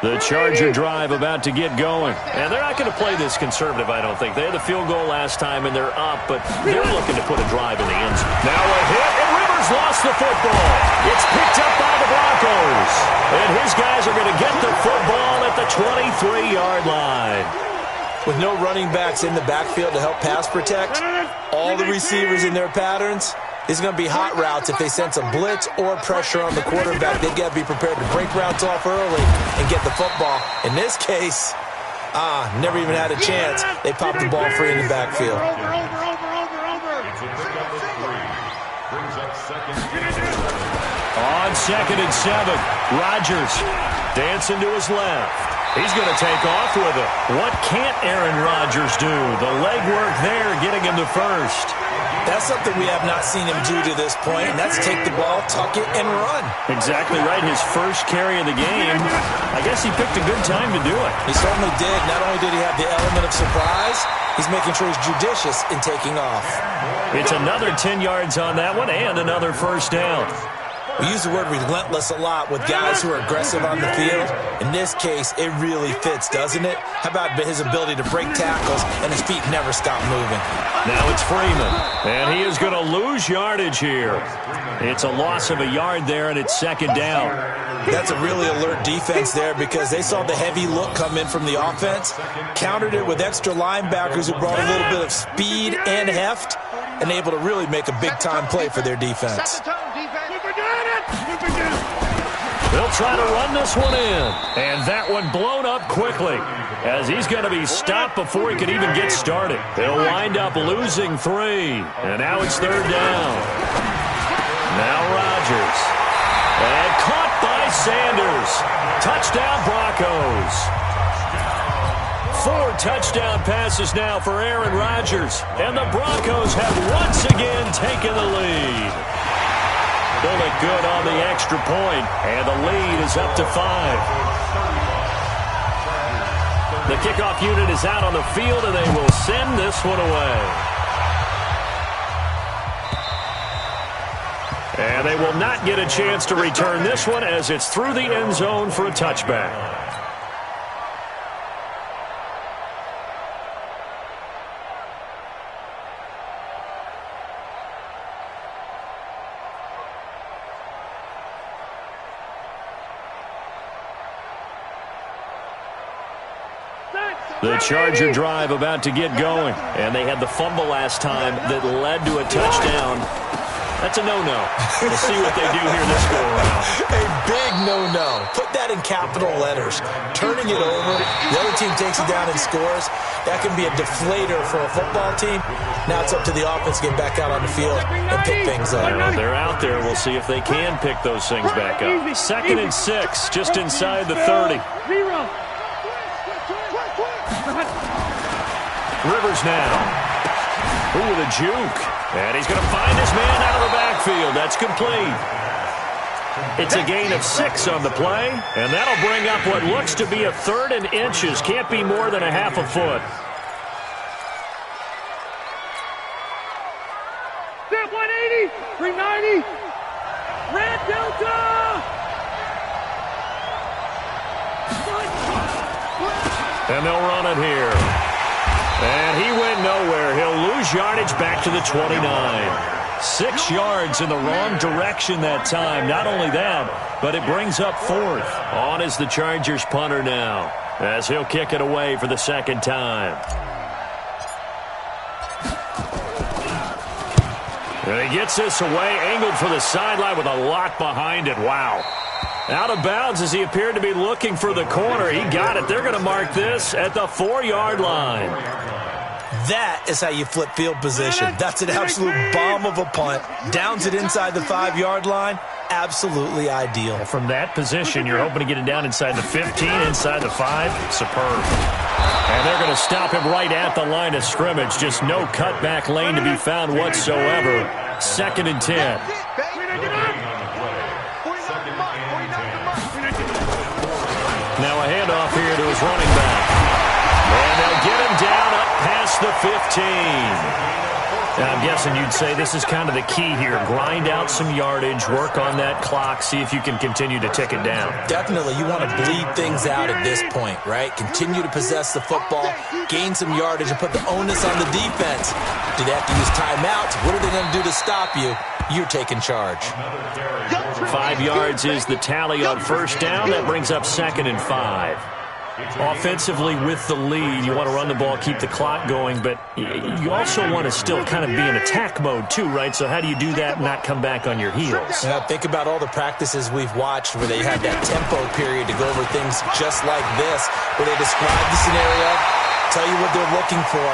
The Charger drive about to get going. And they're not going to play this conservative, I don't think. They had the field goal last time, and they're up, but they're looking to put a drive in the end zone. Now a hit, and Rivers lost the football. It's picked up by the Broncos. And his guys are going to get the football at the 23-yard line. With no running backs in the backfield to help pass protect, all the receivers in their patterns, it's going to be hot routes if they sense a blitz or pressure on the quarterback. They've got to be prepared to break routes off early and get the football. In this case, never even had a chance. They popped the ball free in the backfield. It's a pickup of 3. Brings up second. On 2nd and 7, Rodgers dancing to his left. He's going to take off with it. What can't Aaron Rodgers do? The legwork there getting him to first. That's something we have not seen him do to this point, and that's take the ball, tuck it, and run. Exactly right. His first carry of the game. I guess he picked a good time to do it. He certainly did. Not only did he have the element of surprise, he's making sure he's judicious in taking off. It's another 10 yards on that one and another first down. We use the word relentless a lot with guys who are aggressive on the field. In this case, it really fits, doesn't it? How about his ability to break tackles and his feet never stop moving? Now it's Freeman, and he is going to lose yardage here. It's a loss of a yard there, and it's 2nd down. That's a really alert defense there because they saw the heavy look come in from the offense, countered it with extra linebackers who brought a little bit of speed and heft, and able to really make a big-time play for their defense. They'll try to run this one in. And that one blown up quickly as he's going to be stopped before he can even get started. They'll wind up losing 3. And now it's 3rd down. Now Rodgers. And caught by Sanders. Touchdown Broncos. 4 touchdown passes now for Aaron Rodgers. And the Broncos have once again taken the lead. Bullock good on the extra point, and the lead is up to 5. The kickoff unit is out on the field, and they will send this one away. And they will not get a chance to return this one as it's through the end zone for a touchback. The Charger drive about to get going. And they had the fumble last time that led to a touchdown. That's a no-no. We'll see what they do here this go-around. A big no-no. Put that in capital letters. Turning it over, the other team takes it down and scores. That can be a deflator for a football team. Now it's up to the offense to get back out on the field and pick things up. Well, they're out there. We'll see if they can pick those things back up. 2nd and 6, just inside the 30. Rivers now. Ooh, with a juke. And he's going to find his man out of the backfield. That's complete. It's a gain of 6 on the play, and that'll bring up what looks to be a 3rd and inches. Can't be more than a half a foot. Step 180, 390, Red Delta. And they'll run it here. And he went nowhere. He'll lose yardage back to the 29. 6 yards in the wrong direction that time. Not only that, but it brings up 4th. On is the Chargers punter now, as he'll kick it away for the 2nd time. And he gets this away, angled for the sideline with a lot behind it. Wow. Out of bounds as he appeared to be looking for the corner. He got it. They're going to mark this at the 4-yard line. That is how you flip field position. That's an absolute bomb of a punt. Downs it inside the 5-yard line. Absolutely ideal. From that position, you're hoping to get it down inside the 15, inside the 5. Superb. And they're going to stop him right at the line of scrimmage. Just no cutback lane to be found whatsoever. 2nd and 10. Now a handoff here to his running back. And they'll get him down up past the 15. I'm guessing you'd say this is kind of the key here. Grind out some yardage, work on that clock, see if you can continue to tick it down. Definitely. You want to bleed things out at this point, right? Continue to possess the football, gain some yardage, and put the onus on the defense. Do they have to use timeouts? What are they going to do to stop you? You're taking charge. 5 yards is the tally on first down. That brings up 2nd and 5. Offensively with the lead, you want to run the ball, keep the clock going, but you also want to still kind of be in attack mode too, right? So how do you do that and not come back on your heels? Yeah, think about all the practices we've watched where they had that tempo period to go over things just like this, where they describe the scenario, tell you what they're looking for,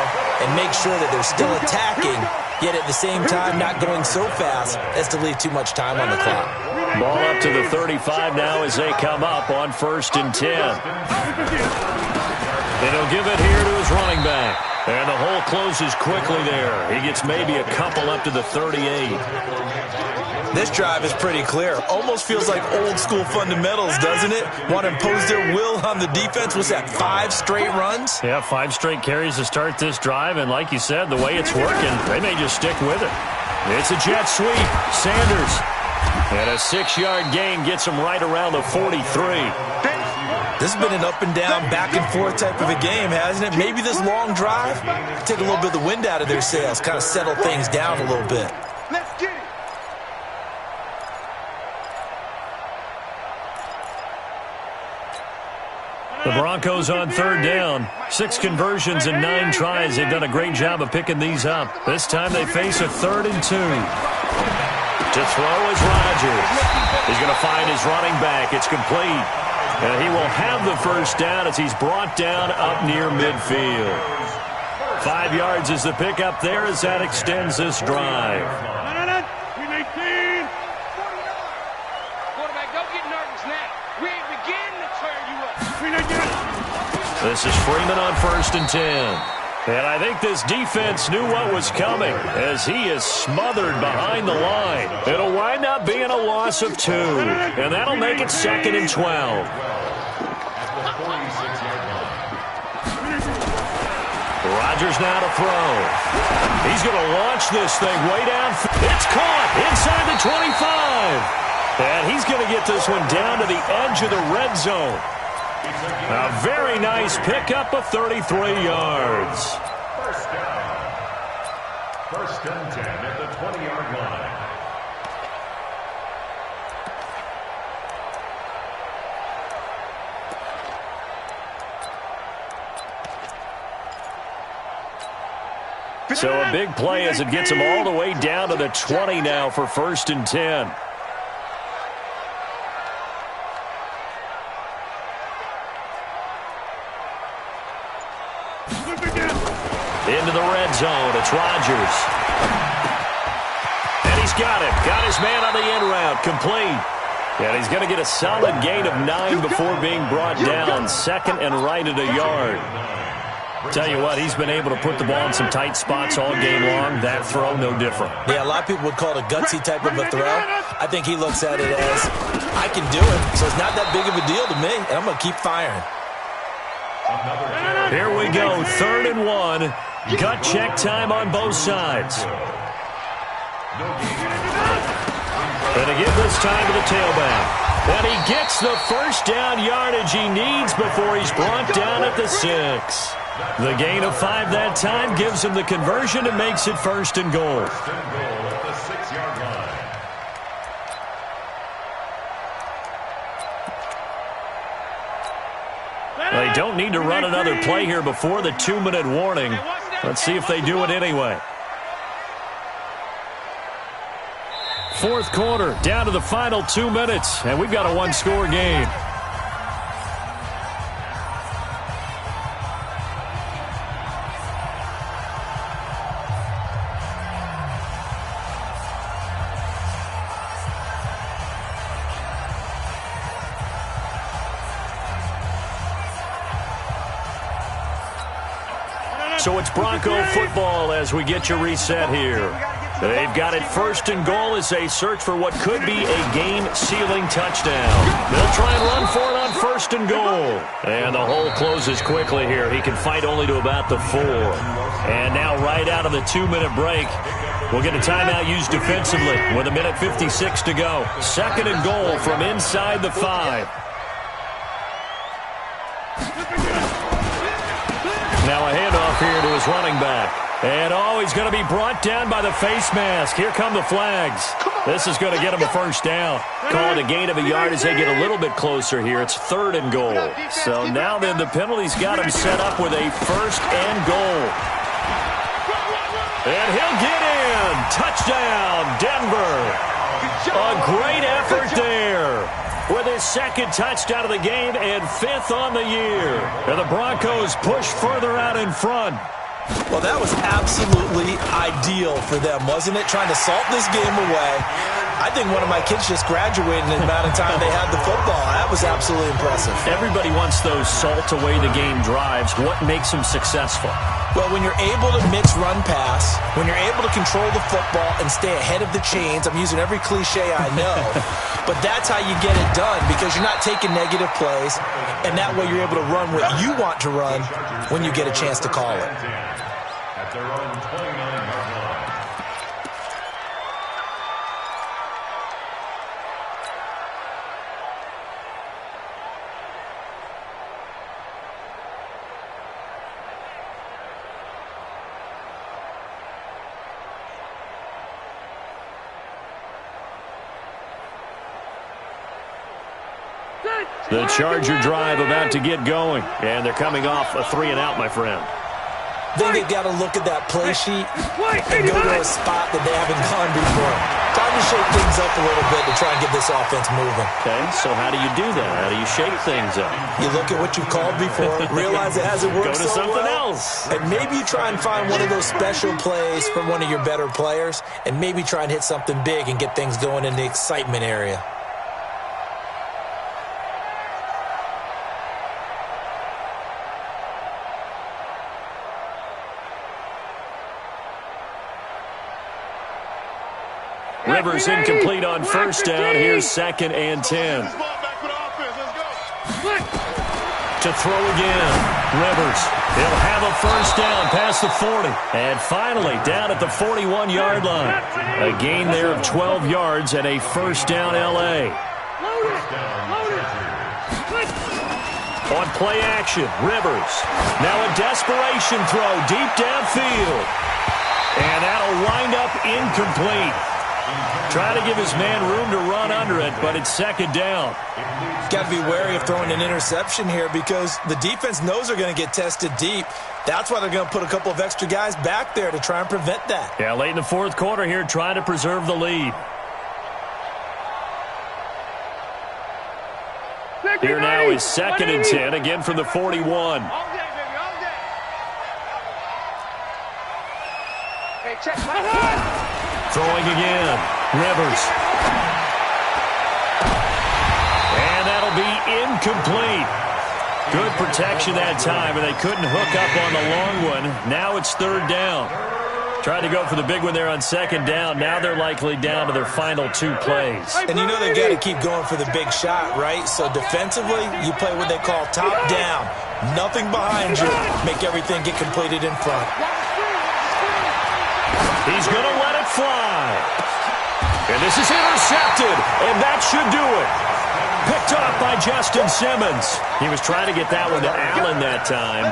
and make sure that they're still attacking, yet at the same time not going so fast as to leave too much time on the clock. Ball up to the 35 now as they come up on 1st and 10. And he'll give it here to his running back. And the hole closes quickly there. He gets maybe a couple up to the 38. This drive is pretty clear. Almost feels like old school fundamentals, doesn't it? Want to impose their will on the defense. What's that, 5 straight runs? Yeah, 5 straight carries to start this drive. And like you said, the way it's working, they may just stick with it. It's a jet sweep. Sanders. And a 6-yard gain gets him right around the 43. This has been an up and down, back and forth type of a game, hasn't it? Maybe this long drive, take a little bit of the wind out of their sails, kind of settle things down a little bit. Let's get it. The Broncos on 3rd down. 6 conversions and 9 tries. They've done a great job of picking these up. This time they face a 3rd and 2. To throw is Rodgers. He's going to find his running back. It's complete. And he will have the first down as he's brought down up near midfield. 5 yards is the pickup there as that extends this drive. Quarterback, don't get nervous now. We ain't beginning to turn you up. This is Freeman on 1st and 10. And I think this defense knew what was coming as he is smothered behind the line. It'll wind up being a loss of 2. And that'll make it 2nd and 12. Rodgers now to throw. He's going to launch this thing way down. It's caught inside the 25. And he's going to get this one down to the edge of the red zone. A very nice pickup of 33 yards. First down. 1st and 10 at the 20-yard line. So a big play as it gets him all the way down to the 20 now for 1st and 10. Into the red zone. It's Rodgers. And he's got it. Got his man on the in route. Complete. And he's going to get a solid gain of 9 before being brought down. 2nd and right at a yard. Tell you what, he's been able to put the ball in some tight spots all game long. That throw, no different. Yeah, a lot of people would call it a gutsy type of a throw. I think he looks at it as, I can do it, so it's not that big of a deal to me, and I'm going to keep firing. Here we go, 3rd and 1. Gut check time on both sides. And to give this time to the tailback. And he gets the first down yardage he needs before he's brought down at the 6. The gain of 5 that time gives him the conversion and makes it 1st and goal. First and goal at the 6-yard line. They don't need to run another play here before the 2-minute warning. Let's see if they do it anyway. 4th quarter, down to the final 2 minutes, and we've got a 1-score game. So it's Bronco football as we get you reset here. They've got it first and goal as they search for what could be a game-sealing touchdown. They'll try and run for it on first and goal. And the hole closes quickly here. He can fight only to about the 4. And now right out of the 2-minute break, we'll get a timeout used defensively with 1:56 to go. Second and goal from inside the 5. Now a handoff here to his running back. And he's going to be brought down by the face mask. Here come the flags. This is going to get him a first down. Call it a gain of a yard as they get a little bit closer here. It's third and goal. So now then the penalty's got him set up with a first and goal. And he'll get in. Touchdown, Denver. A great effort there. With his second touchdown of the game and 5th on the year. And the Broncos push further out in front. Well, that was absolutely ideal for them, wasn't it? Trying to salt this game away. I think one of my kids just graduated in the amount of time they had the football. That was absolutely impressive. Everybody wants those salt away the game drives. What makes them successful? Well, when you're able to mix run pass, when you're able to control the football and stay ahead of the chains, I'm using every cliche I know, but that's how you get it done because you're not taking negative plays, and that way you're able to run what you want to run when you get a chance to call it. At their own 29-yard line. The Charger drive about to get going, and they're coming off a 3-and-out, my friend. Then they've got to look at that play sheet and go to a spot that they haven't gone before. Time to shake things up a little bit to try and get this offense moving. Okay, so how do you do that? How do you shake things up? You look at what you've called before, realize it hasn't worked Go to so something well, else. and maybe you try and find one of those special plays from one of your better players, and maybe try and hit something big and get things going in the excitement area. Rivers incomplete on first down. Here's 2nd and 10. To throw again. Rivers. He'll have a first down past the 40. And finally down at the 41-yard line. A gain there of 12 yards and a first down L.A. On play action, Rivers. Now a desperation throw deep downfield. And that'll wind up incomplete. Trying to give his man room to run under it, but it's 2nd down. Got to be wary of throwing an interception here because the defense knows they're going to get tested deep. That's why they're going to put a couple of extra guys back there to try and prevent that. Yeah, late in the 4th quarter here, trying to preserve the lead. Here now is 2nd and 10, again from the 41. Throwing again. Rivers. And that'll be incomplete. Good protection that time, and they couldn't hook up on the long one. Now it's 3rd down. Tried to go for the big one there on 2nd down. Now they're likely down to their final 2 plays. And you know they've got to keep going for the big shot, right? So defensively, you play what they call top down. Nothing behind you. Make everything get completed in front. He's going to let it fly. And this is intercepted, and that should do it. Picked up by Justin Simmons. He was trying to get that one to Allen that time.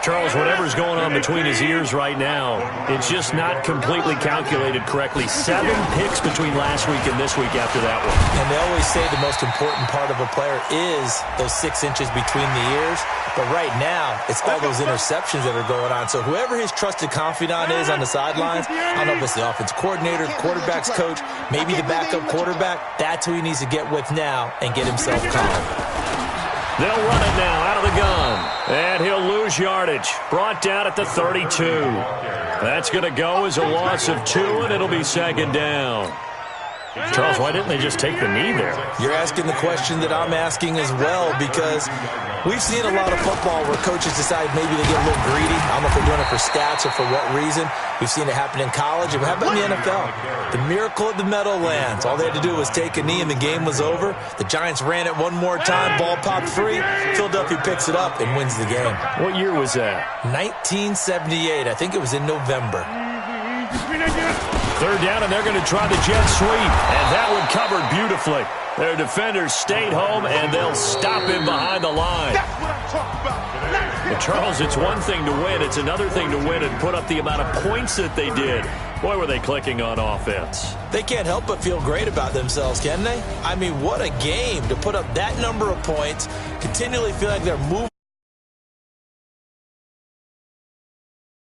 Charles, whatever's going on between his ears right now, it's just not completely calculated correctly. 7 picks between last week and this week after that one. And they always say the most important part of a player is those 6 inches between the ears. But right now, it's all those interceptions that are going on. So whoever his trusted confidant is on the sidelines, I don't know if it's the offense coordinator, the quarterback's coach, maybe the backup quarterback, that's who he needs to get with now and get himself calm. They'll run it now out of the gun. And he'll lose yardage. Brought down at the 32. That's going to go as a loss of 2, and it'll be 2nd down. Charles, why didn't they just take the knee there? You're asking the question that I'm asking as well, because we've seen a lot of football where coaches decide maybe they get a little greedy. I don't know if they're doing it for stats or for what reason. We've seen it happen in college. And how about in the NFL? The miracle of the Meadowlands. All they had to do was take a knee and the game was over. The Giants ran it one more time. Ball popped free. Philadelphia picks it up and wins the game. What year was that? 1978. I think it was in November. Third down, and they're going to try the jet sweep. And that one covered beautifully. Their defenders stayed home, and they'll stop him behind the line. That's what I'm talking about. But Charles, it's one thing to win. It's another thing to win and put up the amount of points that they did. Boy, were they clicking on offense. They can't help but feel great about themselves, can they? I mean, what a game to put up that number of points, continually feel like they're moving.